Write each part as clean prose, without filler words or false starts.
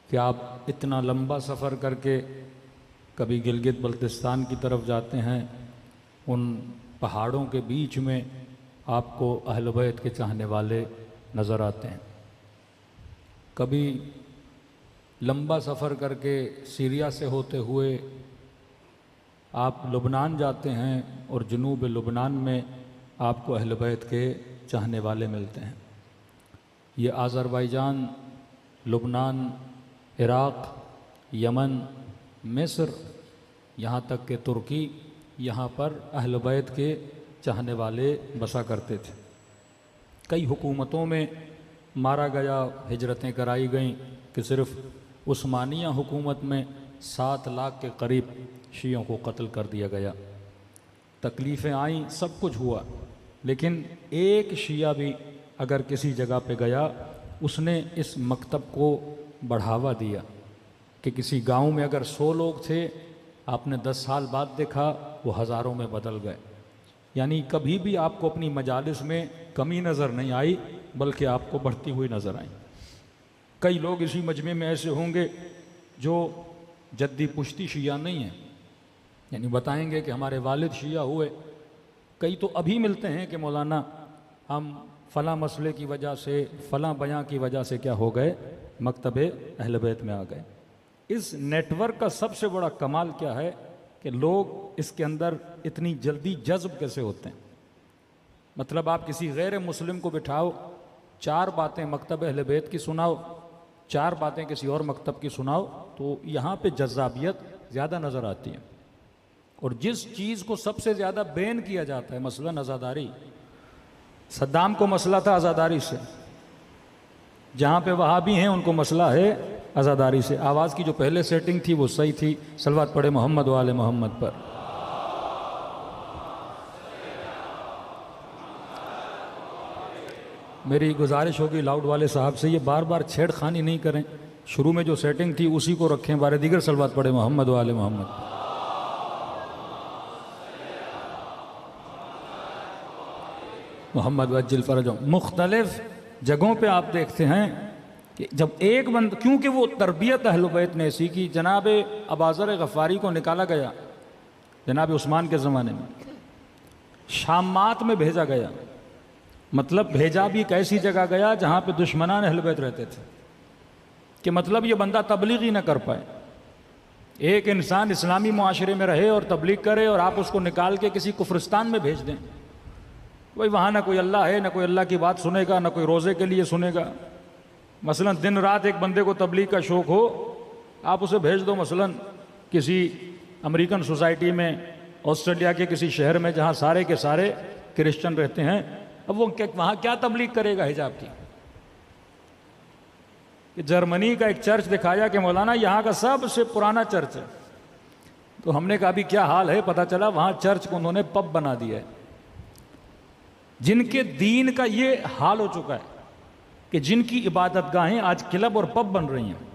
कि आप इतना लंबा सफ़र करके कभी गिलगित बल्तिस्तान की तरफ जाते हैं, उन पहाड़ों के बीच में आपको अहल बैत के चाहने वाले नज़र आते हैं। कभी लंबा सफ़र करके सीरिया से होते हुए आप लुबनान जाते हैं और जुनूब लुबनान में आपको अहल बैत के चाहने वाले मिलते हैं। ये आज़रबाईजान, लुबनान, इराक़, यमन, मिस्र, यहाँ तक कि तुर्की, यहाँ पर अहल बैत के चाहने वाले बसा करते थे। कई हुकूमतों में मारा गया, हिजरतें कराई गईं कि सिर्फ़ उस्मानिया हुकूमत में 7 लाख के करीब शियों को कत्ल कर दिया गया। तकलीफ़ें आईं, सब कुछ हुआ, लेकिन एक शिया भी अगर किसी जगह पे गया, उसने इस मकतब को बढ़ावा दिया कि किसी गांव में अगर 100 लोग थे, आपने 10 साल बाद देखा वो हज़ारों में बदल गए। यानी कभी भी आपको अपनी मजालिस में कमी नज़र नहीं आई, बल्कि आपको बढ़ती हुई नज़र आई। कई लोग इसी मजमे में ऐसे होंगे जो जद्दी पुश्ती शिया नहीं हैं, यानी बताएंगे कि हमारे वालिद शिया हुए। कई तो अभी मिलते हैं कि मौलाना हम फ़लाँ मसले की वजह से, फ़लाँ बयां की वजह से क्या हो गए, मकतबे अहल बैत में आ गए। इस नेटवर्क का सबसे बड़ा कमाल क्या है कि लोग इसके अंदर इतनी जल्दी जज्ब कैसे होते हैं। मतलब आप किसी गैर मुस्लिम को बिठाओ, 4 बातें मकतब अहल बैत की सुनाओ, 4 बातें किसी और मकतब की सुनाओ, तो यहाँ पे जज़्ज़ाबियत ज़्यादा नज़र आती है। और जिस चीज़ को सबसे ज़्यादा बैन किया जाता है, मसलन अज़ादारी, सद्दाम को मसला था अज़ादारी से, जहाँ पे वहाबी हैं उनको मसला है अज़ादारी से। आवाज़ की जो पहले सेटिंग थी वो सही थी, सलवात पढ़े मोहम्मद वाले मोहम्मद पर। मेरी गुजारिश होगी लाउड वाले साहब से, ये बार बार छेड़खानी नहीं करें, शुरू में जो सेटिंग थी उसी को रखें, बारे दीगर सलवात पढ़े मोहम्मद वाले मोहम्मद। मोहम्मद वज्जिल फ़रज। मुख्तलिफ जगहों पे आप देखते हैं कि जब एक बंद, क्योंकि वो तरबियत अहल बैत ने ऐसी की, जनाब अबाज़र गफ़ारी को निकाला गया जनाब उस्मान के ज़माने में, शामात में भेजा गया। मतलब भेजा भी एक ऐसी जगह गया जहाँ पे दुश्मनान अहल बैत रहते थे, कि मतलब ये बंदा तबलीग ही ना कर पाए। एक इंसान इस्लामी मुआशरे में रहे और तबलीग करे, और आप उसको निकाल के किसी कुफ्रिस्तान में भेज दें। भाई वहाँ ना कोई अल्लाह है, ना कोई अल्लाह की बात सुनेगा, ना कोई रोज़े के लिए सुनेगा। मसलन दिन रात एक बंदे को तबलीग का शौक़ हो, आप उसे भेज दो मसलन किसी अमेरिकन सोसाइटी में, ऑस्ट्रेलिया के किसी शहर में जहाँ सारे के सारे क्रिश्चियन रहते हैं। अब वो वहाँ क्या तबलीग करेगा हिजाब की। कि जर्मनी का एक चर्च दिखाया कि मौलाना यहाँ का सबसे पुराना चर्च है। तो हमने कहा अभी क्या हाल है, पता चला वहाँ चर्च को उन्होंने पब बना दिया है। जिनके दीन का ये हाल हो चुका है कि जिनकी इबादतगाहें आज क्लब और पब बन रही हैं,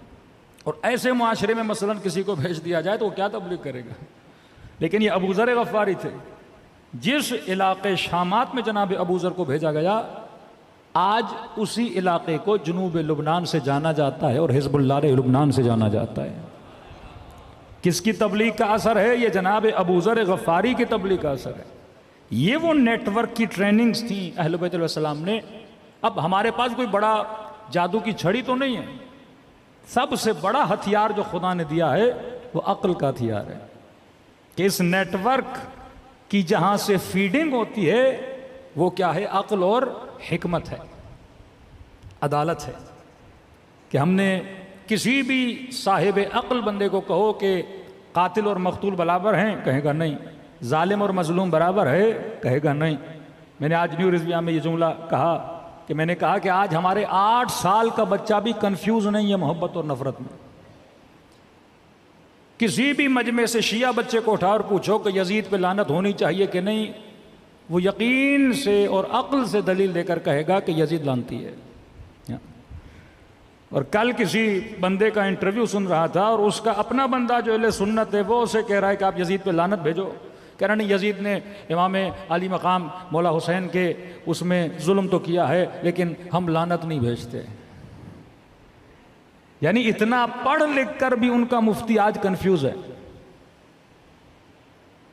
और ऐसे मुआशरे में मसलन किसी को भेज दिया जाए तो वो क्या तबलीग करेगा। लेकिन ये अबूज़र गफ़ारी थे, जिस इलाके शामात में जनाब अबूज़र को भेजा गया, आज उसी इलाके को जुनूब लुबनान से जाना जाता है और हिज़्बुल्लाह लुबनान से जाना जाता है। किसकी तबलीग का असर है? ये जनाब अबूज़र गफ़ारी की तबलीग का असर है। ये वो नेटवर्क की ट्रेनिंग्स थी अहले बैत अलैहिस्सलाम ने। अब हमारे पास कोई बड़ा जादू की छड़ी तो नहीं है, सबसे बड़ा हथियार जो खुदा ने दिया है वो अक्ल का हथियार है। कि इस नेटवर्क की जहाँ से फीडिंग होती है वो क्या है? अक्ल और हिकमत है, अदालत है। कि हमने किसी भी साहिब अक्ल बंदे को कहो कि कातिल और मकतूल बराबर हैं, कहेगा नहीं। जालिम और मजलूम बराबर है, कहेगा नहीं। मैंने आज न्यू रिज़विया में ये जुमला कहा कि मैंने कहा कि आज हमारे 8 साल का बच्चा भी कंफ्यूज नहीं है मोहब्बत और नफरत में। किसी भी मजमे से शिया बच्चे को उठा और पूछो कि यजीद पे लानत होनी चाहिए कि नहीं, वो यकीन से और अक्ल से दलील देकर कहेगा कि यजीद लानती है। और कल किसी बंदे का इंटरव्यू सुन रहा था और उसका अपना बंदा जो अहले सुन्नत है वो उसे कह रहा है कि आप यजीद पे लानत भेजो। कह रहा नहीं, यजीद ने इमाम अली मकाम मौला हुसैन के उसमें जुल्म तो किया है, लेकिन हम लानत नहीं भेजते। यानी इतना पढ़ लिख कर भी उनका मुफ्ती आज कंफ्यूज है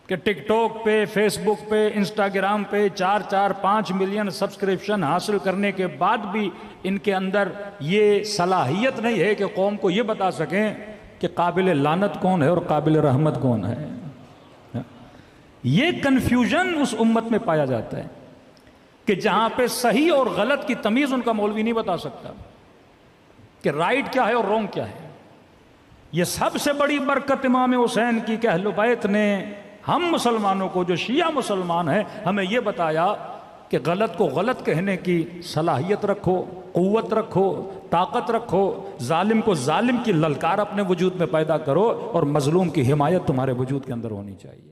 कि टिकटॉक पे, फेसबुक पे, इंस्टाग्राम पे 4-5 मिलियन सब्सक्रिप्शन हासिल करने के बाद भी इनके अंदर ये सलाहियत नहीं है कि कौम को ये बता सकें कि काबिल लानत कौन है और काबिल रहमत कौन है। ये कन्फ्यूजन उस उम्मत में पाया जाता है कि जहां पे सही और गलत की तमीज उनका मौलवी नहीं बता सकता कि राइट क्या है और रॉन्ग क्या है। ये सबसे बड़ी बरकत इमाम हुसैन की कि अहले बैत ने हम मुसलमानों को, जो शिया मुसलमान हैं, हमें यह बताया कि गलत को गलत कहने की सलाहियत रखो, क़ुव्वत रखो, ताकत रखो, जालिम को जालिम की ललकार अपने वजूद में पैदा करो और मजलूम की हिमायत तुम्हारे वजूद के अंदर होनी चाहिए।